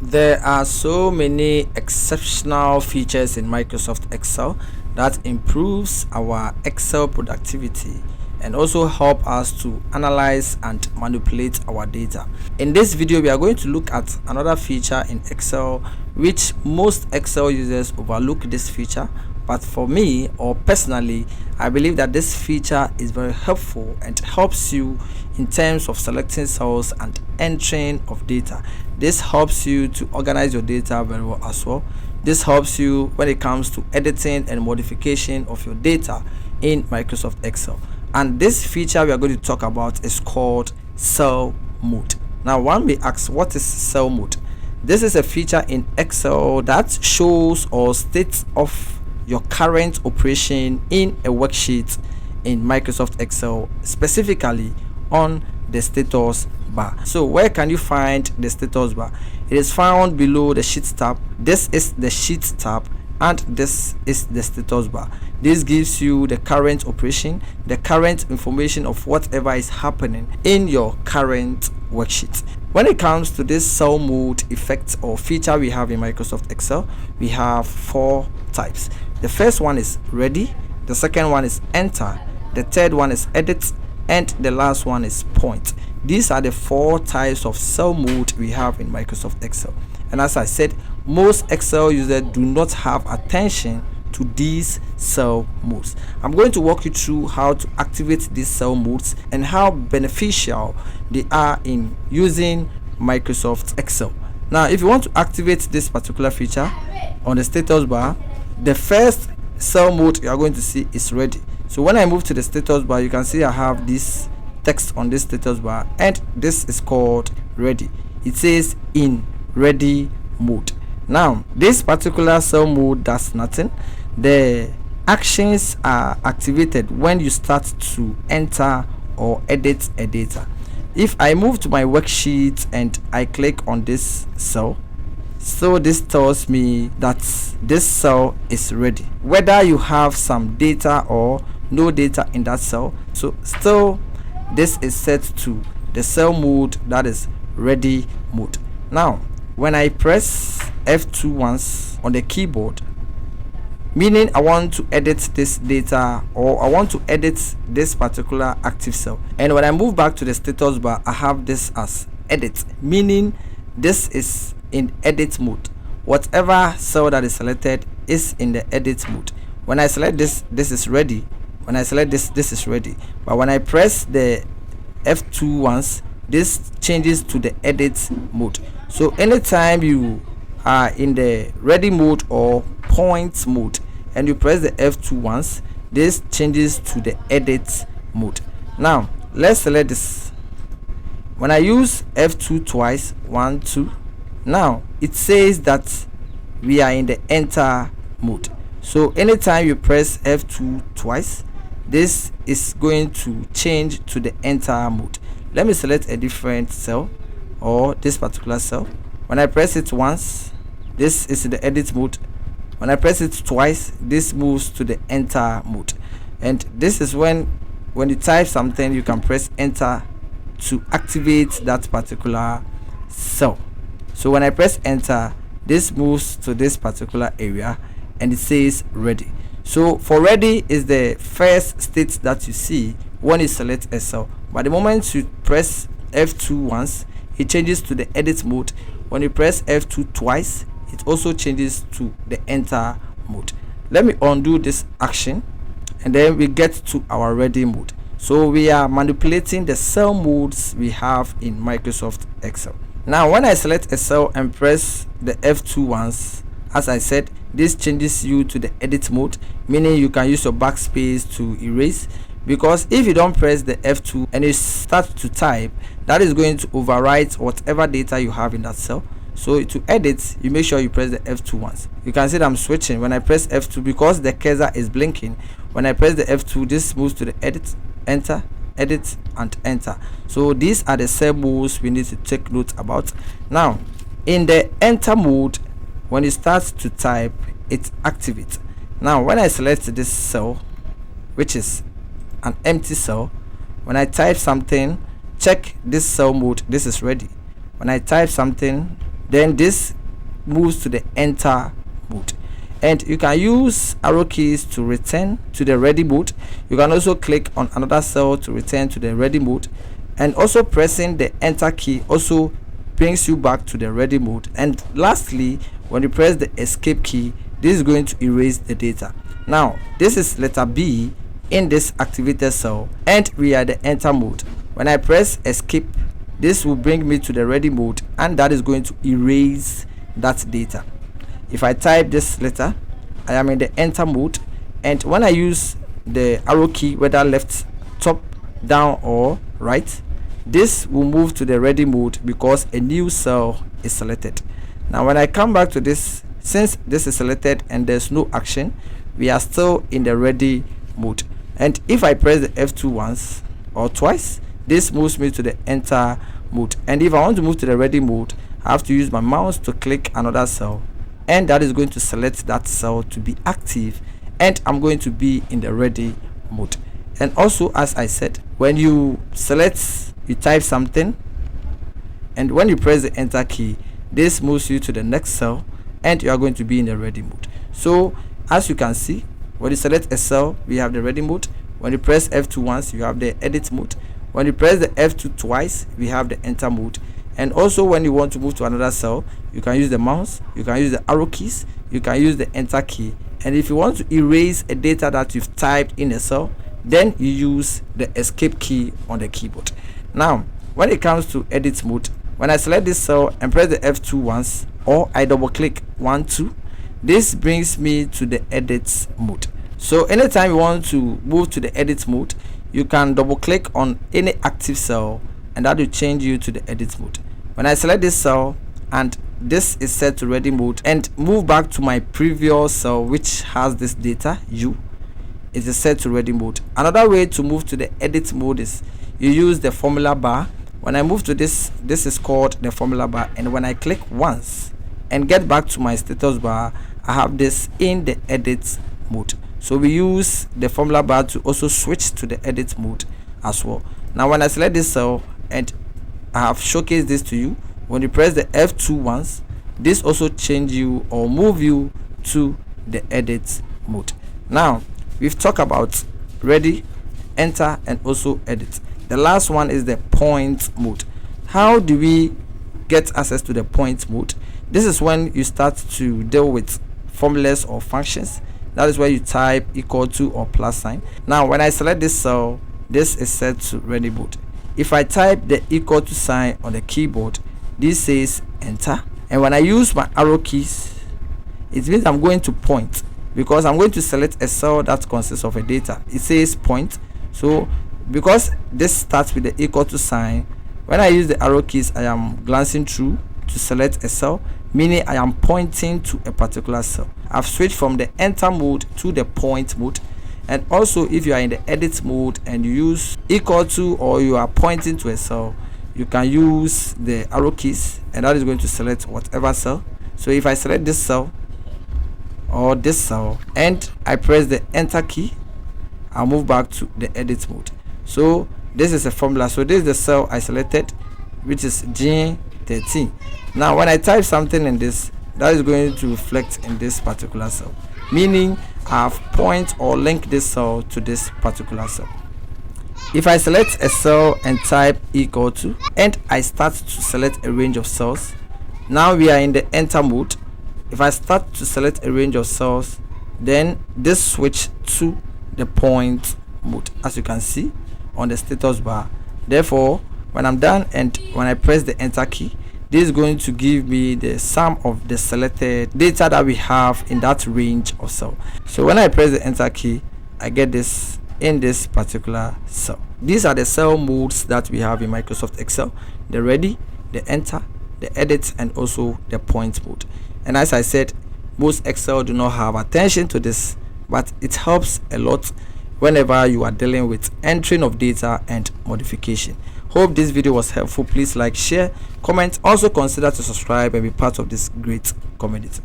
There are so many exceptional features in Microsoft Excel that improves our Excel productivity and also help us to analyze and manipulate our data. In this video, we are going to look at another feature in Excel which most Excel users overlook this feature, but for me, or personally, I believe that this feature is very helpful and helps you in terms of selecting cells and entering of data. This helps you to organize your data very well as well. This helps you when it comes to editing and modification of your data in Microsoft Excel. And this feature we are going to talk about is called cell mode. Now, one may ask, what is cell mode? This is a feature in Excel that shows or states of your current operation in a worksheet in Microsoft Excel, specifically on the status bar. So where can you find the status bar? It is found below the sheet tab. This is the sheet tab and this is the status bar. This gives you the current operation, the current information of whatever is happening in your current worksheet. When it comes to this cell mode effect or feature we have in Microsoft Excel, we have four types. The first one is ready, the second one is enter, the third one is edit, and the last one is point. These are the four types of cell mode we have in Microsoft Excel. And as I said, most Excel users do not have attention to these cell modes. I'm going to walk you through how to activate these cell modes and how beneficial they are in using Microsoft Excel. Now, if you want to activate this particular feature on the status bar, the first cell mode you are going to see is ready. So when I move to the status bar, you can see I have this text on this status bar, and this is called ready. It says in ready mode. Now, this particular cell mode does nothing. The actions are activated when you start to enter or edit a data. If I move to my worksheet and I click on this cell, so this tells me that this cell is ready, whether you have some data or no data in that cell. So still this is set to the cell mode that is ready mode. Now, when I press F2 once on the keyboard, meaning I want to edit this data or I want to edit this particular active cell, and when I move back to the status bar, I have this as edit, meaning this is in edit mode. Whatever cell that is selected is in the edit mode. When I select this, this is ready. When I select this, this is ready. But when I press the F2 once, this changes to the edit mode. So anytime you are in the ready mode or point mode and you press the F2 once, this changes to the edit mode. Now let's select this. When I use F2 twice, 1, 2, now it says that we are in the enter mode. So anytime you press F2 twice, this is going to change to the enter mode. Let me select a different cell or this particular cell. When I press it once, this is in the edit mode. When I press it twice, this moves to the enter mode. And this is when you type something, you can press enter to activate that particular cell. So when I press enter, this moves to this particular area and it says ready. So for ready is the first state that you see when you select a cell. But the moment you press F2 once, it changes to the edit mode. When you press F2 twice, it also changes to the enter mode. Let me undo this action and then we get to our ready mode. So we are manipulating the cell modes we have in Microsoft Excel. Now when I select a cell and press the F2 once, as I said, this changes you to the edit mode, meaning you can use your backspace to erase, because if you don't press the F2 and you start to type, that is going to overwrite whatever data you have in that cell. So to edit, you make sure you press the F2 once. You can see that I'm switching. When I press F2, because the cursor is blinking, when I press the F2, this moves to the edit, enter, edit, and enter. So these are the cell modes we need to take note about. Now in the enter mode, when you start to type, it activates. Now when I select this cell, which is an empty cell, when I type something, check this cell mode, this is ready. When I type something, then this moves to the enter mode. And you can use arrow keys to return to the ready mode. You can also click on another cell to return to the ready mode, and also pressing the enter key also brings you back to the ready mode. And lastly, when you press the escape key, this is going to erase the data. Now this is letter B in this activated cell, and we are the enter mode. When I press escape, this will bring me to the ready mode, and that is going to erase that data. If I type this letter, I am in the enter mode, and when I use the arrow key, whether left, top, down or right, this will move to the ready mode because a new cell is selected. Now when I come back to this, since this is selected and there's no action, we are still in the ready mode. And if I press the F2 once or twice, this moves me to the enter mode. And if I want to move to the ready mode, I have to use my mouse to click another cell, and that is going to select that cell to be active, and I'm going to be in the ready mode. And also, as I said, when you select, you type something, and when you press the enter key, this moves you to the next cell, and you are going to be in the ready mode. So as you can see, when you select a cell, we have the ready mode. When you press F2 once, you have the edit mode. When you press the F2 twice, we have the enter mode. And also when you want to move to another cell, you can use the mouse, you can use the arrow keys, you can use the enter key. And if you want to erase a data that you've typed in a cell, then you use the escape key on the keyboard. Now when it comes to edit mode, when I select this cell and press the F2 once, or I double click 1, 2, this brings me to the edit mode. So anytime you want to move to the edit mode, you can double click on any active cell, and that will change you to the edit mode. When I select this cell and this is set to ready mode, and move back to my previous cell which has this data U, it is set to ready mode. Another way to move to the edit mode is you use the formula bar. When I move to this is called the formula bar, and when I click once and get back to my status bar, I have this in the edit mode. So we use the formula bar to also switch to the edit mode as well. Now when I select this cell and I have showcased this to you, when you press the F2 once, this also change you or move you to the edit mode. Now we've talked about ready, enter, and also edit. The last one is the point mode. How do we get access to the point mode? This is when you start to deal with formulas or functions. That is where you type equal to or plus sign. Now when I select this cell, this is set to ready mode. If I type the equal to sign on the keyboard, this says enter, and when I use my arrow keys, it means I'm going to point, because I'm going to select a cell that consists of a data. It says point. So because this starts with the equal to sign, when I use the arrow keys, I am glancing through to select a cell, meaning I am pointing to a particular cell. I've switched from the enter mode to the point mode. And also, if you are in the edit mode and you use equal to or you are pointing to a cell, you can use the arrow keys, and that is going to select whatever cell. So if I select this cell or this cell and I press the enter key, I'll move back to the edit mode. So this is a formula. So this is the cell I selected, which is G13. Now when I type something in this, that is going to reflect in this particular cell, meaning I have point or link this cell to this particular cell. If I select a cell and type equal to, and I start to select a range of cells, now we are in the enter mode. If I start to select a range of cells, then this switch to the point mode, as you can see on the status bar. Therefore, when I'm done and when I press the enter key, this is going to give me the sum of the selected data that we have in that range of cell. So when I press the enter key, I get this in this particular cell. These are the cell modes that we have in Microsoft Excel: the ready, the enter, the edit, and also the point mode. And as I said, most Excel do not have attention to this, but it helps a lot whenever you are dealing with entering of data and modification. Hope this video was helpful. Please like, share, comment. Also consider to subscribe and be part of this great community.